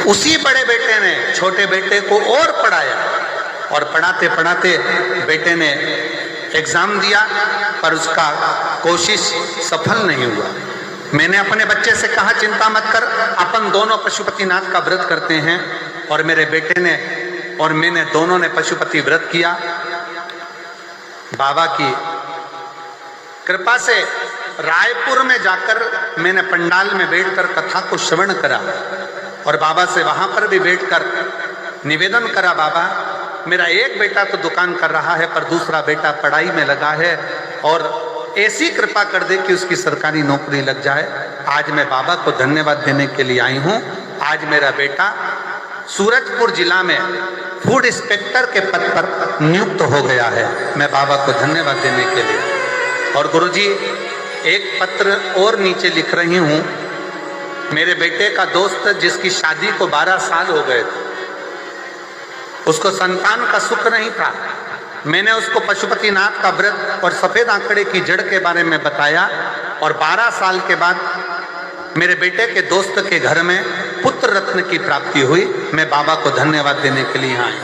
उसी बड़े बेटे ने छोटे बेटे को और पढ़ाया, और पढ़ाते पढ़ाते बेटे ने एग्जाम दिया पर उसका कोशिश सफल नहीं हुआ। मैंने अपने बच्चे से कहा चिंता मत कर, अपन दोनों पशुपतिनाथ का व्रत करते हैं। और मेरे बेटे ने और मैंने दोनों ने पशुपति व्रत किया। बाबा की कृपा से रायपुर में जाकर मैंने पंडाल में बैठकर कथा को श्रवण करा और बाबा से वहां पर भी बैठकर निवेदन करा, बाबा मेरा एक बेटा तो दुकान कर रहा है पर दूसरा बेटा पढ़ाई में लगा है, और ऐसी कृपा कर दे कि उसकी सरकारी नौकरी लग जाए। आज मैं बाबा को धन्यवाद देने के लिए आई हूँ। आज मेरा बेटा सूरजपुर जिला में फूड इंस्पेक्टर के पद पर नियुक्त हो गया है। मैं बाबा को धन्यवाद देने के लिए। और गुरुजी एक पत्र और नीचे लिख रही हूँ। मेरे बेटे का दोस्त जिसकी शादी को 12 साल हो गए थे, उसको संतान का सुख नहीं था। मैंने उसको पशुपतिनाथ का व्रत और सफेद आंकड़े की जड़ के बारे में बताया, और 12 साल के बाद मेरे बेटे के दोस्त के घर में पुत्र रत्न की प्राप्ति हुई। मैं बाबा को धन्यवाद देने के लिए यहाँ आई।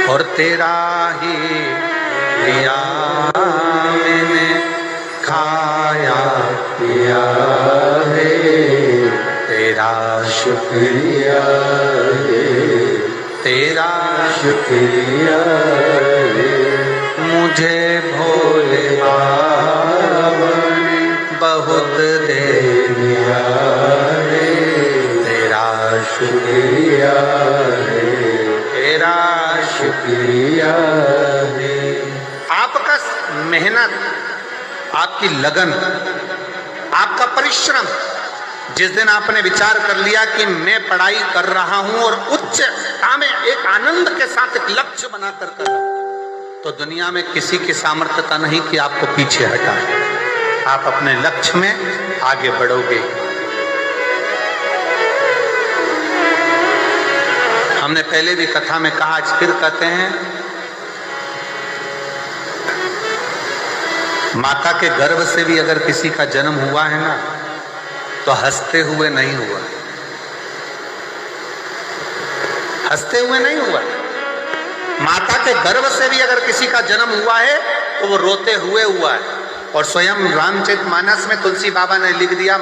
और तेरा ही दिया मैंने खाया पिया है, तेरा शुक्रिया है, तेरा शुक्रिया है। मुझे भोले बाबा ने बहुत दे दिया है, तेरा शुक्रिया है, तेरा शुक्रिया है। आपका मेहनत, आपकी लगन, आपका परिश्रम, जिस दिन आपने विचार कर लिया कि मैं पढ़ाई कर रहा हूं और उच्चता में एक आनंद के साथ एक लक्ष्य बनाकर कर रहा हूं, तो दुनिया में किसी की सामर्थ्यता नहीं कि आपको पीछे हटाए। आप अपने लक्ष्य में आगे बढ़ोगे। हमने पहले भी कथा में कहा, आज फिर कहते हैं, माता के गर्भ से भी अगर किसी का जन्म हुआ है ना, तो हंसते हुए नहीं हुआ, हंसते हुए नहीं हुआ। माता के गर्भ से भी अगर किसी का जन्म हुआ है तो वो रोते हुए हुआ है। और स्वयं रामचरितमानस में तुलसी बाबा ने लिख दिया,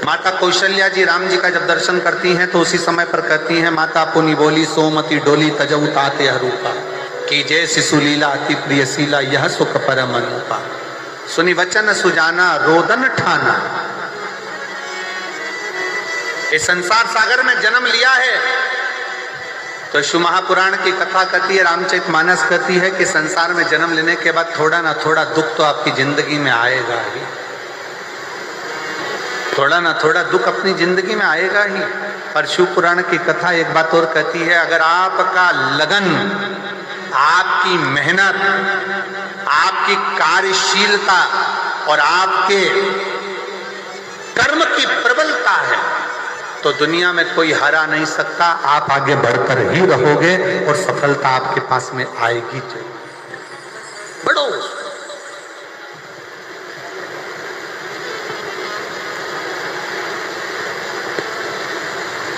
माता कौशल्या जी राम जी का जब दर्शन करती हैं तो उसी समय पर कहती हैं, माता पुनि बोली सोमति डोली तजऊ ताते हरूपा की जय शिशु लीला अति प्रिय शीला यह सुख परम अनुपा। सुनी वचन सुजाना रोदन ठाना। इस संसार सागर में जन्म लिया है तो शिव महापुराण की कथा कहती है, रामचरितमानस कहती है कि संसार में जन्म लेने के बाद थोड़ा ना थोड़ा दुख तो आपकी जिंदगी में आएगा ही, थोड़ा ना थोड़ा दुख अपनी जिंदगी में आएगा ही। पर शिव पुराण की कथा एक बात और कहती है, अगर आपका लगन, आपकी मेहनत, आपकी कार्यशीलता और आपके कर्म की प्रबलता है तो दुनिया में कोई हरा नहीं सकता। आप आगे बढ़कर ही रहोगे और सफलता आपके पास में आएगी। बढ़ो।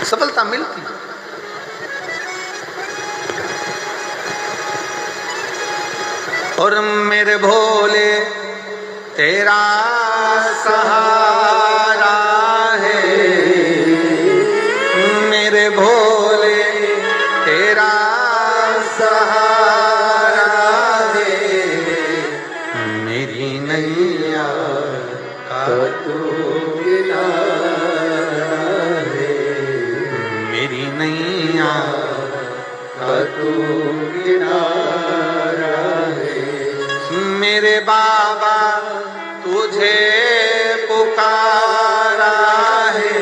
सफलता मिलती। और मेरे भोले तेरा सहारा है, मेरे भोले तेरा सहारा है, मेरी नैया का तू नैया का तू किनारा है। मेरे बाबा तुझे पुकारा है,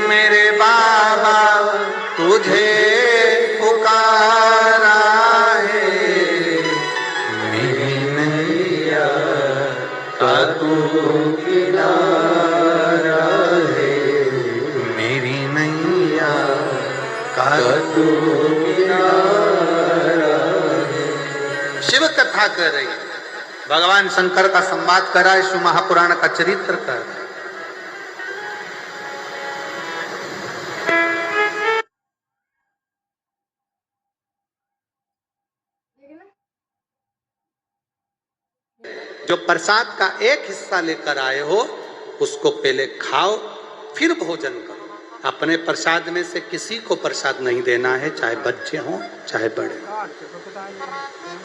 मेरे बाबा तू किनारा है। शिव कथा कर रही है, भगवान शंकर का संवाद कर रहा है, शिव महापुराण का चरित्र कर रहा है। जो प्रसाद का एक हिस्सा लेकर आए हो उसको पहले खाओ फिर भोजन करो। अपने प्रसाद में से किसी को प्रसाद नहीं देना है, चाहे बच्चे हों चाहे बड़े हों।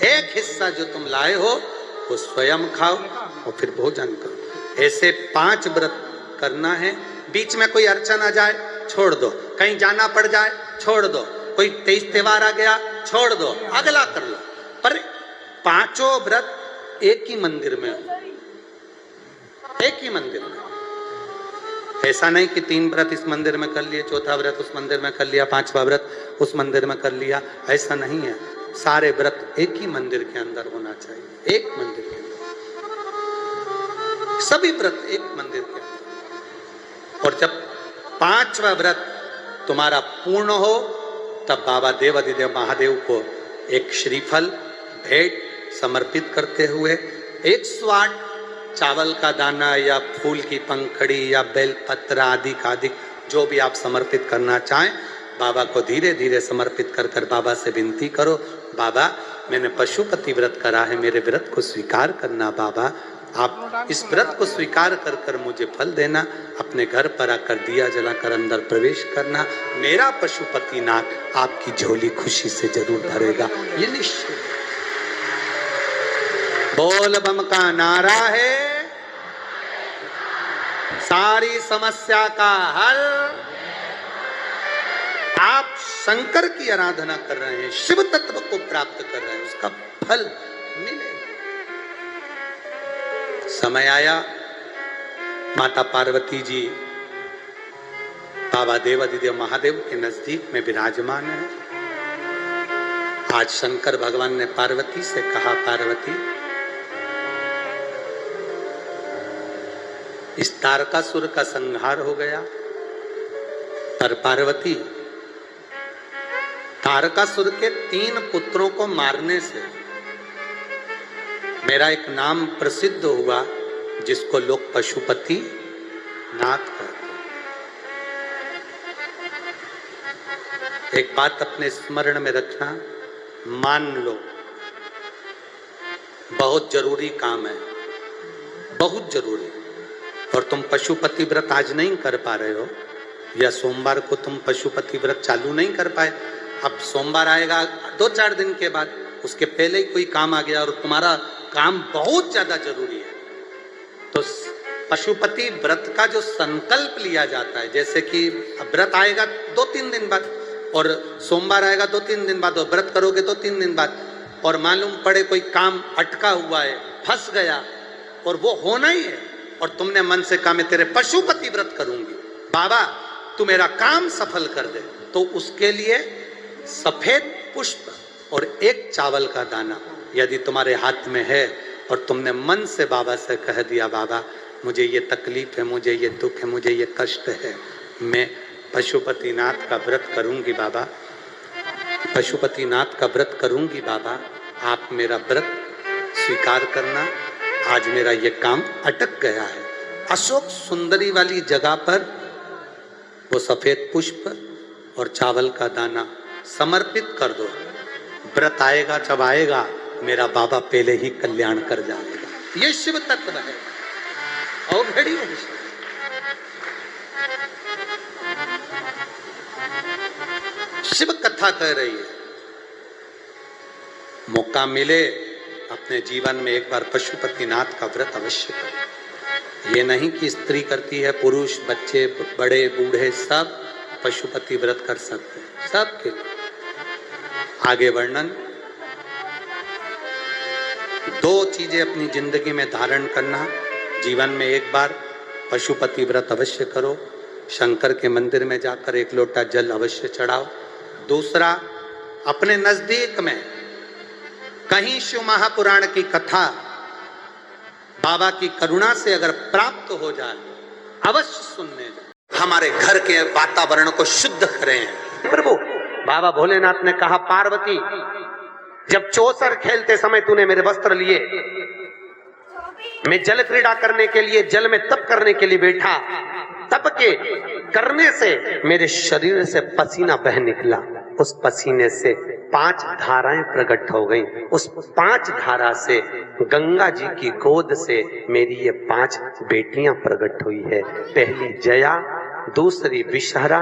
एक हिस्सा जो तुम लाए हो वो स्वयं खाओ और फिर भोजन करो। ऐसे 5 व्रत करना है। बीच में कोई अड़चन आ जाए छोड़ दो, कहीं जाना पड़ जाए छोड़ दो, कोई तेज त्योहार आ गया छोड़ दो, अगला कर लो। पर 5 व्रत एक ही मंदिर में हो, एक ही मंदिर में। ऐसा नहीं कि 3 व्रत इस मंदिर में कर लिए, चौथा व्रत उस मंदिर में कर लिया, 5वां व्रत उस मंदिर में कर लिया, ऐसा नहीं है। सारे व्रत एक ही मंदिर के अंदर होना चाहिए, एक मंदिर के अंदर, सभी व्रत एक मंदिर के अंदर। और जब 5वां व्रत तुम्हारा पूर्ण हो तब बाबा देवाधिदेव महादेव को एक श्रीफल भेंट समर्पित करते हुए 108 चावल का दाना या फूल की पंखड़ी या बेलपत्र आदि जो भी आप समर्पित करना चाहें, बाबा को धीरे धीरे समर्पित कर कर बाबा से विनती करो, बाबा मैंने पशुपति व्रत करा है, मेरे व्रत को स्वीकार करना बाबा, आप इस व्रत को स्वीकार कर कर मुझे फल देना। अपने घर पर आकर दिया जलाकर अंदर प्रवेश करना, मेरा पशुपति नाथ आपकी झोली खुशी से जरूर भरेगा, ये निश्चित। बोल बम का नारा है, सारी समस्या का हल। आप शंकर की आराधना कर रहे हैं, शिव तत्व को प्राप्त कर रहे हैं, उसका फल मिलेगा। समय आया, माता पार्वती जी बाबा देवाधिदेव महादेव के नजदीक में विराजमान है। आज शंकर भगवान ने पार्वती से कहा, पार्वती इस तारकासुर का संहार हो गया, पर पार्वती तारकासुर के 3 पुत्रों को मारने से मेरा एक नाम प्रसिद्ध हुआ जिसको लोग पशुपति नाथ कहते हैं। एक बात अपने स्मरण में रखना, मान लो बहुत जरूरी काम है, बहुत जरूरी, और तुम पशुपति व्रत आज नहीं कर पा रहे हो, या सोमवार को तुम पशुपति व्रत चालू नहीं कर पाए, अब सोमवार आएगा 2-4 दिन के बाद, उसके पहले ही कोई काम आ गया और तुम्हारा काम बहुत ज्यादा जरूरी है, तो पशुपति व्रत का जो संकल्प लिया जाता है, जैसे कि व्रत आएगा 2-3 दिन बाद और सोमवार आएगा 2-3 दिन बाद और व्रत करोगे 2-3 दिन बाद, और मालूम पड़े कोई काम अटका हुआ है, फंस गया और वो होना ही है, और तुमने मन से कहा मैं तेरे पशुपति व्रत करूंगी, बाबा तू मेरा काम सफल कर दे, तो उसके लिए सफेद पुष्प और 1 चावल का दाना यदि तुम्हारे हाथ में है और तुमने मन से बाबा से कह दिया, बाबा मुझे ये तकलीफ है, मुझे ये दुख है, मुझे ये कष्ट है, मैं पशुपतिनाथ का व्रत करूंगी बाबा, पशुपतिनाथ का व्रत करूंगी बाबा, आप मेरा व्रत स्वीकार करना, आज मेरा ये काम अटक गया है। अशोक सुंदरी वाली जगह पर वो सफेद पुष्प और चावल का दाना समर्पित कर दो, व्रत आएगा जब आएगा मेरा बाबा पहले ही कल्याण कर जाएगा। ये शिव तत्व है और घड़ी है। शिव कथा कह रही है, मौका मिले अपने जीवन में एक बार पशुपतिनाथ का व्रत अवश्य करें। ये नहीं कि स्त्री करती है, पुरुष बच्चे बड़े बूढ़े सब पशुपति व्रत कर सकते हैं, सबके लिए। आगे वर्णन, 2 चीजें अपनी जिंदगी में धारण करना, जीवन में एक बार पशुपति व्रत अवश्य करो, शंकर के मंदिर में जाकर 1 लोटा जल अवश्य चढ़ाओ। दूसरा, अपने नजदीक में कहीं शिव महापुराण की कथा बाबा की करुणा से अगर प्राप्त हो जाए अवश्य सुनने जाए। हमारे घर के वातावरण को शुद्ध करें प्रभु, बाबा भोलेनाथ ने कहा, पार्वती जब चौसर खेलते समय तूने मेरे वस्त्र लिए, मैं जल क्रीड़ा करने के लिए, जल में तप करने के लिए बैठा, तप के करने से मेरे शरीर से पसीना बह निकला, उस पसीने से 5 धाराएं प्रकट हो गई, उस 5 धारा से गंगा जी की गोद से मेरी ये 5 बेटियां प्रकट हुई है। पहली जया, दूसरी विषहरा,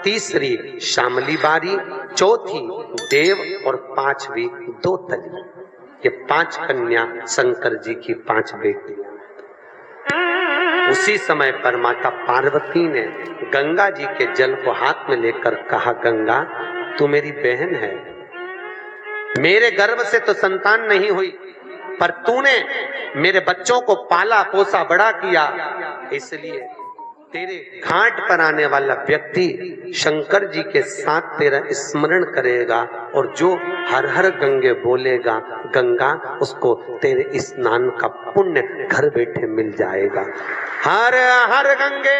तीसरी श्यामली बारी, चौथी देव और 5वीं दोतली। ये 5 कन्या शंकर जी की 5 बेटी। उसी समय पर माता पार्वती ने गंगा जी के जल को हाथ में लेकर कहा, गंगा तू मेरी बहन है, मेरे गर्भ से तो संतान नहीं हुई, पर तूने मेरे बच्चों को पाला पोसा बड़ा किया, इसलिए तेरे घाट पर आने वाला व्यक्ति शंकर जी के साथ तेरा स्मरण करेगा और जो हर हर गंगे बोलेगा, गंगा उसको तेरे स्नान का पुण्य घर बैठे मिल जाएगा। हर हर गंगे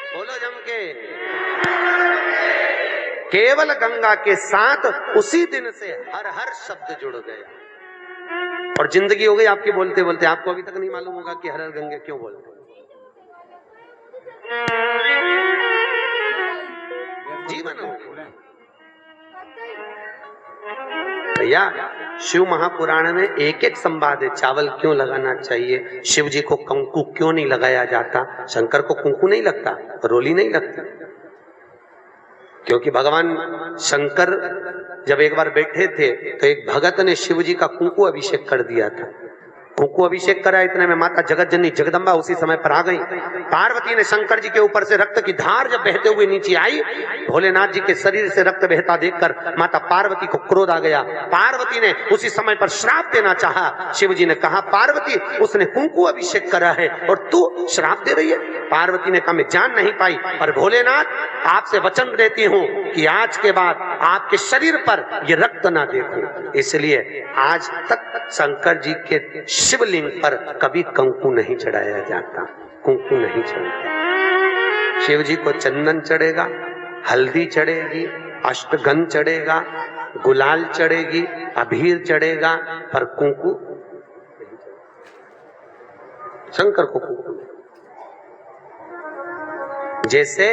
बोलो जम के। केवल गंगा के साथ उसी दिन से हर हर शब्द जुड़ गया और जिंदगी हो गई आपकी बोलते बोलते। आपको अभी तक नहीं मालूम होगा कि हर हर गंगे क्यों बोलते। जीवन हो भैया। शिव महापुराण में एक एक संवाद है। चावल क्यों लगाना चाहिए, शिव जी को कंकु क्यों नहीं लगाया जाता, शंकर को कुंकू नहीं लगता, रोली नहीं लगती, क्योंकि भगवान शंकर जब एक बार बैठे थे तो एक भगत ने शिव जी का कुंकू अभिषेक कर दिया था। कुंकू अभिषेक करा, इतने में माता जगत जननी जगदम्बा उसी समय पर आ गई। पार्वती ने शंकर जी के ऊपर से रक्त की धार जब बहते हुए नीचे आई, भोलेनाथ जी के शरीर से रक्त बहता देखकर माता पार्वती को क्रोध आ गया। पार्वती ने उसी समय पर श्राप देना चाहा। शिव जी ने कहा, पार्वती उसने कुंकू अभिषेक करा है और तू श्राप दे रही है। पार्वती ने कहा, मैं जान नहीं पाई, पर भोलेनाथ आपसे वचन देती हूँ कि आज के बाद आपके शरीर पर यह रक्त ना देखूं। इसलिए आज तक शंकर जी के शिवलिंग पर कभी कंकु नहीं चढ़ाया जाता, कुंकू नहीं चढ़ाया। शिव जी को चंदन चढ़ेगा, हल्दी चढ़ेगी, अष्टगंध चढ़ेगा, गुलाल चढ़ेगी, अबीर चढ़ेगा, पर कुंकू शंकर को कुंकू। जैसे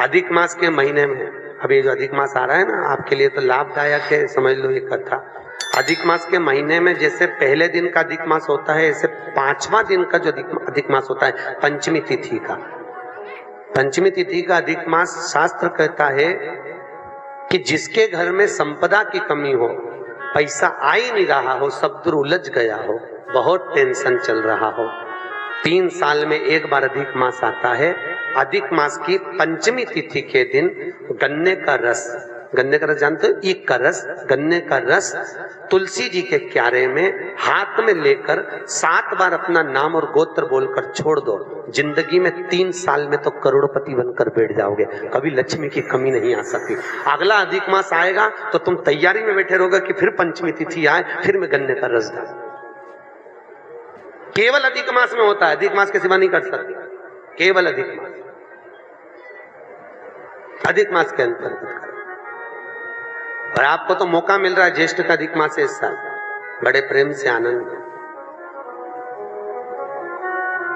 अधिक मास के महीने में, अभी जो अधिक मास आ रहा है ना, आपके लिए तो लाभदायक है, समझ लो ये कथा। अधिक मास के महीने में जैसे पहले दिन का अधिक मास होता है, ऐसे 5वां दिन का जो अधिक मास होता है, पंचमी तिथि का, पंचमी तिथि का अधिक मास, शास्त्र कहता है कि जिसके घर में संपदा की कमी हो, पैसा आ ही नहीं रहा हो, सब दूर उलझ गया हो, बहुत टेंशन चल रहा हो, 3 साल में एक बार अधिक मास आता है। अधिक मास की पंचमी तिथि के दिन गन्ने का रस, गन्ने का रस जानते हो, ईख का रस, गन्ने का रस तुलसी जी के क्यारे में हाथ में लेकर 7 बार अपना नाम और गोत्र बोलकर छोड़ दो। जिंदगी में 3 साल में तो करोड़पति बनकर बैठ जाओगे, कभी लक्ष्मी की कमी नहीं आ सकती। अगला अधिक मास आएगा तो तुम तैयारी में बैठे रहोगे कि फिर पंचमी तिथि आए, फिर मैं गन्ने का रस डाल। केवल अधिक मास में होता है, अधिक मास के सिवा नहीं कर सकते, केवल अधिक मास, अधिक मास के अंतर्गत। और आपको तो मौका मिल रहा है, ज्येष्ठ का अधिक मास है इस साल, बड़े प्रेम से आनंद में।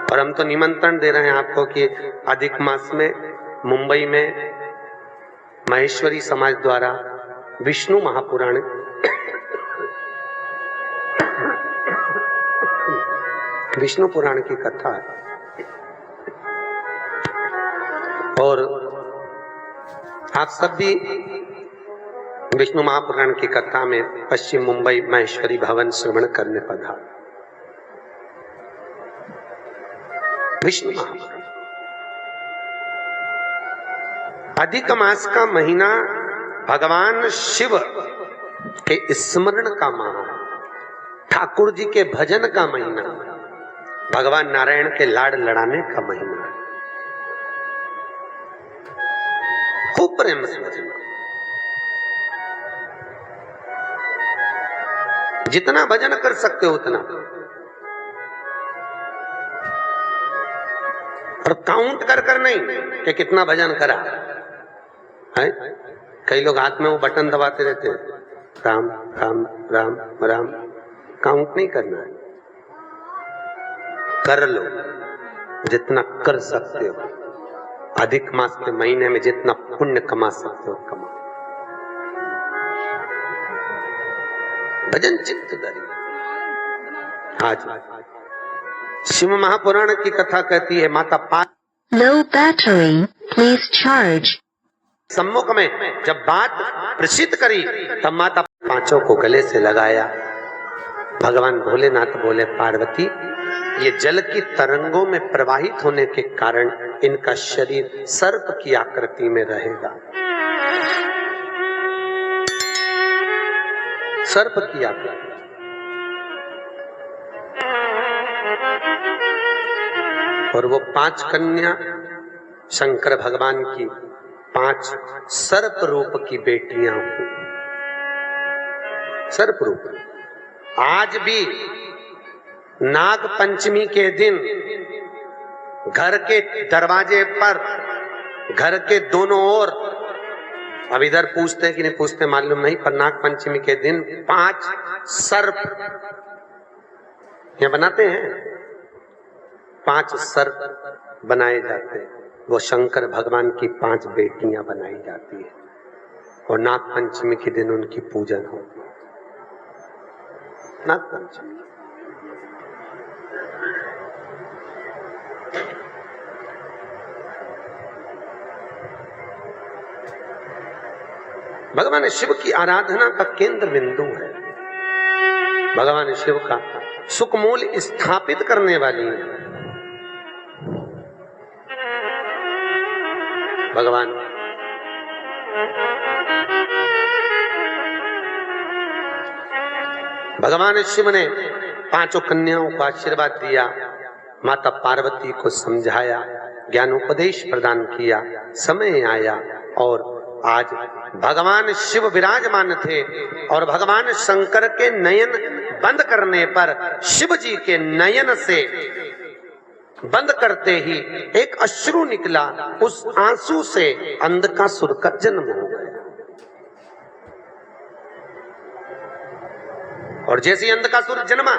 और हम तो निमंत्रण दे रहे हैं आपको कि अधिक मास में मुंबई में महेश्वरी समाज द्वारा विष्णु महापुराण विष्णु पुराण की कथा है और आप सब भी विष्णु महापुराण की कथा में पश्चिम मुंबई महेश्वरी भवन श्रवण करने पधार। विष्णु महापुराण अधिक मास का महीना भगवान शिव के स्मरण का माह, ठाकुर जी के भजन का महीना, भगवान नारायण के लाड़ लड़ाने का महीना। खूब प्रेम से भजन करो, जितना भजन कर सकते हो उतना, और काउंट कर कर नहीं कि कितना भजन करा, है? कई लोग हाथ में वो बटन दबाते रहते हैं, राम राम राम राम। काउंट नहीं करना है, कर लो जितना कर सकते हो। अधिक मास के महीने में जितना पुण्य कमा सकते हो कमाओ। भजन चित्त धरी। आज शिव महापुराण की कथा कहती है, माता Low battery, please charge. सम्मुख में जब बात प्रसिद्ध करी तब माता पांचों को गले से लगाया। भगवान भोलेनाथ बोले, पार्वती ये जल की तरंगों में प्रवाहित होने के कारण इनका शरीर सर्प की आकृति में रहेगा। सर्प की आकृति। और वो 5 कन्या शंकर भगवान की 5 सर्प रूप की बेटियां हुई। सर्प रूप। आज भी नाग पंचमी के दिन घर के दरवाजे पर, घर के दोनों ओर, अब इधर पूछते हैं कि नहीं पूछते मालूम नहीं, पर नाग पंचमी के दिन 5 सर्प ये बनाते हैं। 5 सर्प बनाए जाते हैं। वो शंकर भगवान की 5 बेटियां बनाई जाती है और नाग पंचमी के दिन उनकी पूजन होती है। नाग पंचमी। भगवान शिव की आराधना का केंद्र बिंदु है। भगवान शिव का सुखमूल स्थापित करने वाली है। भगवान शिव ने 5 कन्याओं को आशीर्वाद दिया, माता पार्वती को समझाया, ज्ञानोपदेश प्रदान किया। समय आया और आज भगवान शिव विराजमान थे और भगवान शंकर के नयन बंद करने पर शिव जी के नयन से बंद करते ही एक अश्रु निकला। उस आंसू से अंधकासुर का जन्म हो गया। और जैसे अंधकासुर जन्मा,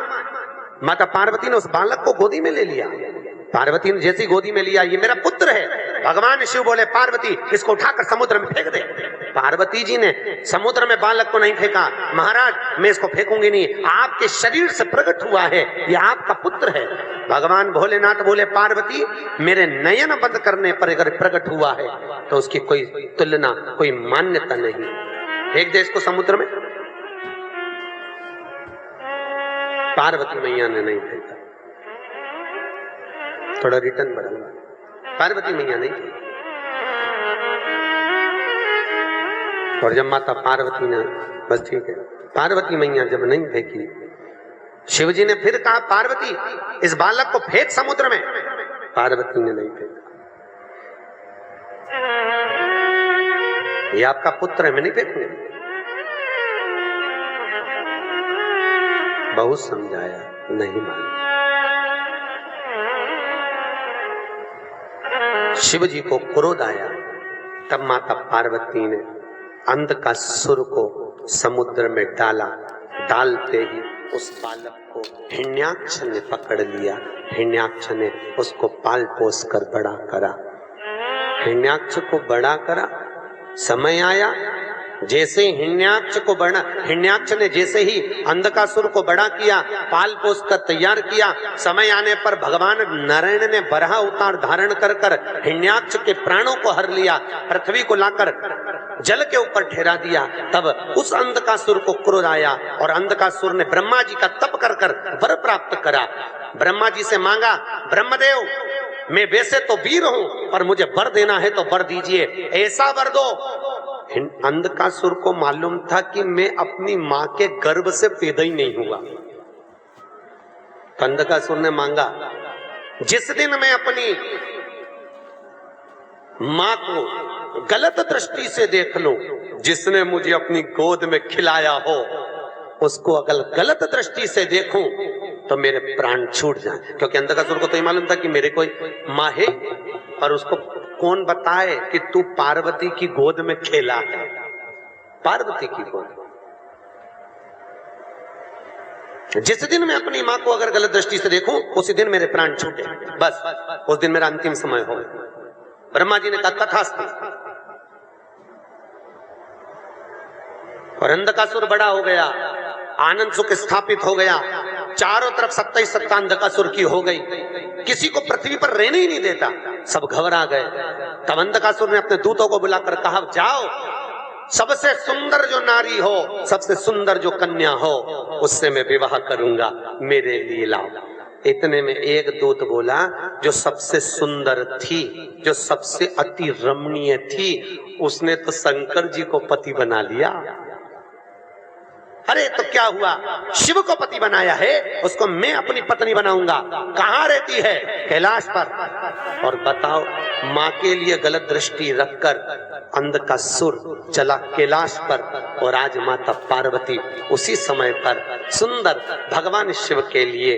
माता पार्वती ने उस बालक को गोदी में ले लिया। पार्वती ने जैसी गोदी में लिया, ये मेरा पुत्र है। भगवान शिव बोले, पार्वती इसको उठाकर समुद्र में फेंक दे। पार्वती जी ने समुद्र में बालक को नहीं फेंका। महाराज मैं इसको फेंकूंगी नहीं, आपके शरीर से प्रकट हुआ है, ये आपका पुत्र है। भगवान भोलेनाथ बोले, पार्वती मेरे नयन बंद करने पर अगर प्रकट हुआ है तो उसकी कोई तुलना, कोई मान्यता नहीं। फेंक दे इसको समुद्र में। पार्वती मैया ने नहीं फेंका। थोड़ा रिटर्न बढ़ूंगा। पार्वती मैया नहीं फेंकी। और जब माता पार्वती ने, बस ठीक है, पार्वती मैया जब नहीं फेंकी, शिवजी ने फिर कहा, पार्वती इस बालक को फेंक समुद्र में। पार्वती ने नहीं फेंका। ये आपका पुत्र है, मैं नहीं फेंकूंगा। बहुत समझाया, नहीं माना। शिव जी को क्रोध आया। तब माता पार्वती ने अंधकासुर को समुद्र में डाला। डालते ही उस बालक को हिरण्याक्ष ने पकड़ लिया। हिरण्याक्ष ने उसको पाल पोस कर बड़ा करा। हिरण्याक्ष को बड़ा करा। समय आया, जैसे हिरण्याक्ष ने जैसे ही अंधकासुर को बड़ा किया, पाल पोस कर तैयार किया, समय आने पर भगवान नारायण ने बराह अवतार धारण कर कर हिरण्याक्ष के प्राणों को हर लिया, पृथ्वी को लाकर जल के ऊपर ठहरा दिया। तब उस अंधकासुर को क्रोध आया और अंधकासुर ने ब्रह्मा जी का तप कर कर वर प्राप्त करा। ब्रह्मा जी से मांगा, ब्रह्मदेव मैं वैसे तो वीर हूं पर मुझे वर देना है तो वर दीजिए, ऐसा वर दो। अंधकासुर को मालूम था कि मैं अपनी मां के गर्भ से पैदा ही नहीं हुआ। अंधकासुर ने मांगा, जिस दिन मैं अपनी मां को गलत दृष्टि से देख लूं, जिसने मुझे अपनी गोद में खिलाया हो उसको अगर गलत दृष्टि से देखूं तो मेरे प्राण छूट जाए। क्योंकि अंधकासुर को तो ये मालूम था कि मेरे कोई माँ है, और उसको कौन बताए कि तू पार्वती की गोद में खेला है। पार्वती की गोद। जिस दिन मैं अपनी मां को अगर गलत दृष्टि से देखूं, उसी दिन मेरे प्राण छूटे, बस उस दिन मेरा अंतिम समय हो। ब्रह्मा जी ने कहा तथास्तु। और अंधकासुर बड़ा हो गया, आनंद सुख स्थापित हो गया, चारों तरफ सत्ता ही सत्ता अंधकासुर की हो गई, किसी को पृथ्वी पर रहने ही नहीं देता, सब घबरा गए। तब अंधकासुर ने अपने दूतों को बुलाकर कहा, जाओ सबसे सुंदर जो नारी हो, सबसे सुंदर जो कन्या हो, उससे मैं विवाह करूंगा, मेरे लिए लाओ। इतने में एक दूत बोला, जो सबसे सुंदर थी, जो सबसे अति रमणीय थी, उसने तो शंकर जी को पति बना लिया। अरे तो क्या हुआ, शिव को पति बनाया है, उसको मैं अपनी पत्नी बनाऊंगा। कहां रहती है? कैलाश पर। और बताओ, मां के लिए गलत दृष्टि रखकर अंधकासुर चला कैलाश पर, और आज माता पार्वती उसी समय पर सुंदर भगवान शिव के लिए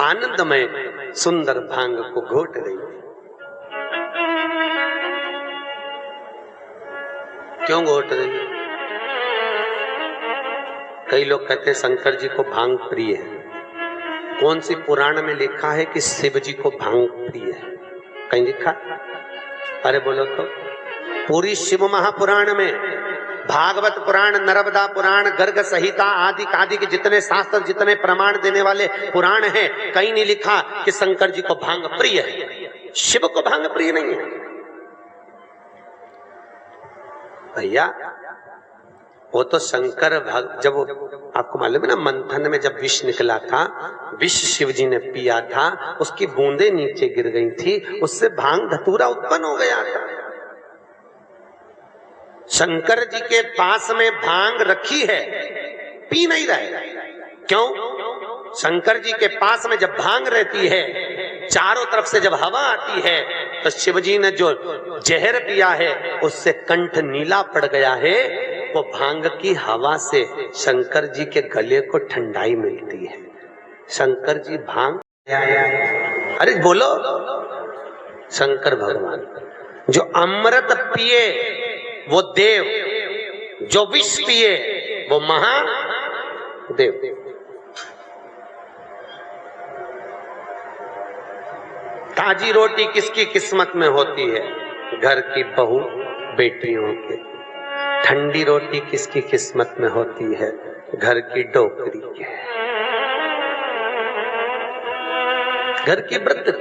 आनंदमय सुंदर भांग को घोट रही। क्यों घोट रही? कई लोग कहते हैं शंकर जी को भांग प्रिय है। कौन सी पुराण में लिखा है कि शिव जी को भांग प्रिय है? कहीं लिखा? अरे बोलो तो। पूरी शिव महापुराण में, भागवत पुराण, नर्मदा पुराण, गर्ग संहिता आदि आदि के जितने शास्त्र, जितने प्रमाण देने वाले पुराण हैं, कहीं नहीं लिखा कि शंकर जी को भांग प्रिय है। शिव को भांग प्रिय नहीं है भैया। वो तो शंकर जब आपको मालूम है ना, मंथन में जब विष निकला था, विष शिव जी ने पिया था, उसकी बूंदें नीचे गिर गई थी, उससे भांग धतूरा उत्पन्न हो गया था। शंकर जी के पास में भांग रखी है, पी नहीं रहे। क्यों? शंकर जी के पास में जब भांग रहती है, चारों तरफ से जब हवा आती है, तो शिव जी ने जो जहर पिया है उससे कंठ नीला पड़ गया है। वो भांग की हवा से शंकर जी के गले को ठंडाई मिलती है। शंकर जी भांग, अरे बोलो, शंकर भगवान जो अमृत पिए वो देव, जो विष पिए वो महादेव। ताजी रोटी किसकी किस्मत में होती है? घर की बहू बेटियों के। ठंडी रोटी किसकी किस्मत में होती है? घर की डोकरी के, घर की वृद्ध।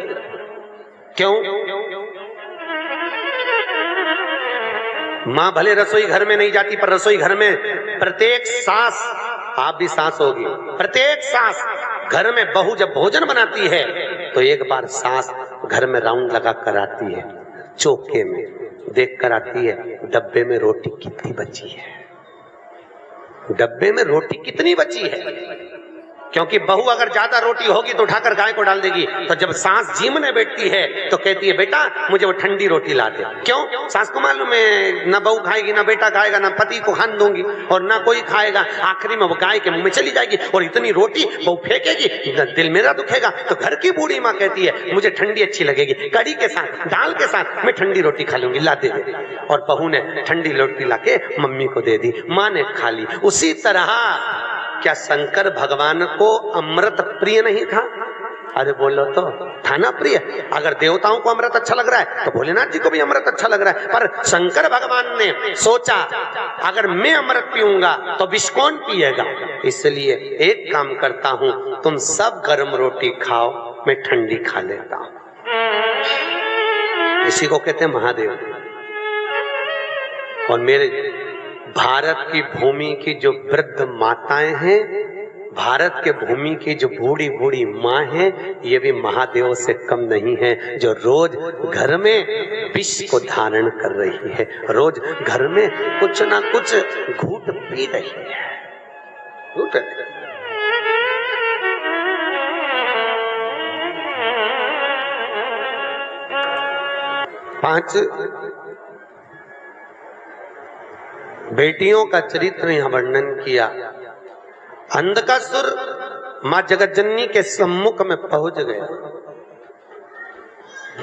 क्यों? मां भले रसोई घर में नहीं जाती, पर रसोई घर में प्रत्येक सास, आप भी सास होगी, प्रत्येक सास घर में बहू जब भोजन बनाती है तो एक बार सास घर में राउंड लगा कर आती है, चौके में देख कर आती है, डब्बे में रोटी कितनी बची है, डब्बे में रोटी कितनी बची है। क्योंकि बहू अगर ज्यादा रोटी होगी तो उठाकर गाय को डाल देगी। तो जब सास जीमने बैठती है तो कहती है, बेटा मुझे वो ठंडी रोटी ला दे। क्यों? सास को मालूम है ना बहू खाएगी, ना बेटा खाएगा, ना पति को खान दूंगी, और ना कोई खाएगा। आखिरी में वो गाय के मुंह में चली जाएगी, और इतनी रोटी बहू फेंकेगी, दिल मेरा दुखेगा। तो घर की बूढ़ी माँ कहती है, मुझे ठंडी अच्छी लगेगी, कड़ी के साथ, दाल के साथ मैं ठंडी रोटी खा लूंगी, ला दे। और बहू ने ठंडी रोटी लाके मम्मी को दे दी, माँ ने खा ली। उसी तरह क्या शंकर भगवान को अमृत प्रिय नहीं था? अरे बोलो तो, था ना प्रिय। अगर देवताओं को अमृत अच्छा लग रहा है तो भोलेनाथ जी को भी अमृत अच्छा लग रहा है। पर शंकर भगवान ने सोचा, अगर मैं अमृत पीऊंगा तो विष कौन पिएगा? इसलिए एक काम करता हूं, तुम सब गर्म रोटी खाओ, मैं ठंडी खा लेता हूं। इसी को कहते हैं महादेव। और मेरे भारत की भूमि की जो वृद्ध माताएं हैं, भारत के भूमि की जो बूढ़ी बूढ़ी माँ है, ये भी महादेव से कम नहीं है, जो रोज घर में विष को धारण कर रही है, रोज घर में कुछ ना कुछ घूट पी रही है। घूट। पांच बेटियों का चरित्र यहां वर्णन किया। अंधकासुर मां जगतजननी के सम्मुख में पहुंच गया,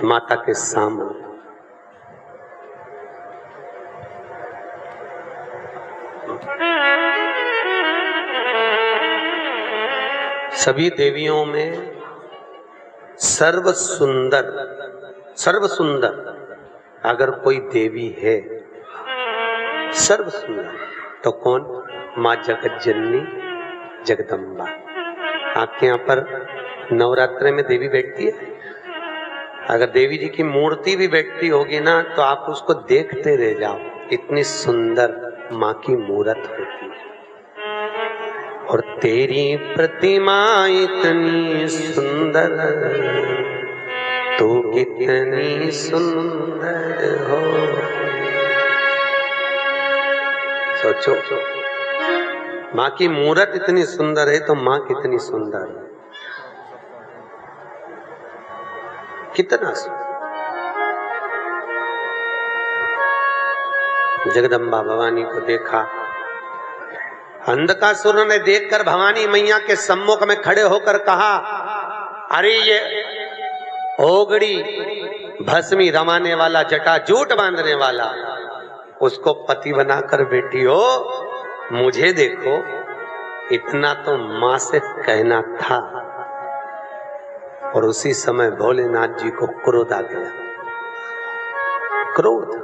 माता के सामने। सभी देवियों में सर्व सुंदर अगर कोई देवी है, सर्व सुंदर, तो कौन? मां जगतजननी जगदम्बा। आपके यहाँ पर नवरात्रि में देवी बैठती है। अगर देवी जी की मूर्ति भी बैठती होगी ना, तो आप उसको देखते रह जाओ, इतनी सुंदर मां की मूर्त होती है। और तेरी प्रतिमा इतनी सुंदर, तू कितनी सुंदर हो। सोचो, मां की मूर्त इतनी सुंदर है तो मां कितनी सुंदर है, कितना सुंदर। जगदम्बा भवानी को देखा, अंधकासुर ने देखकर भवानी मैया के सम्मुख में खड़े होकर कहा, अरे ये ओगड़ी भस्मी रमाने वाला, जटा जूट बांधने वाला, उसको पति बनाकर बैठी हो, मुझे देखो, इतना तो मां से कहना था। और उसी समय भोलेनाथ जी को क्रोध आ गया, क्रोध।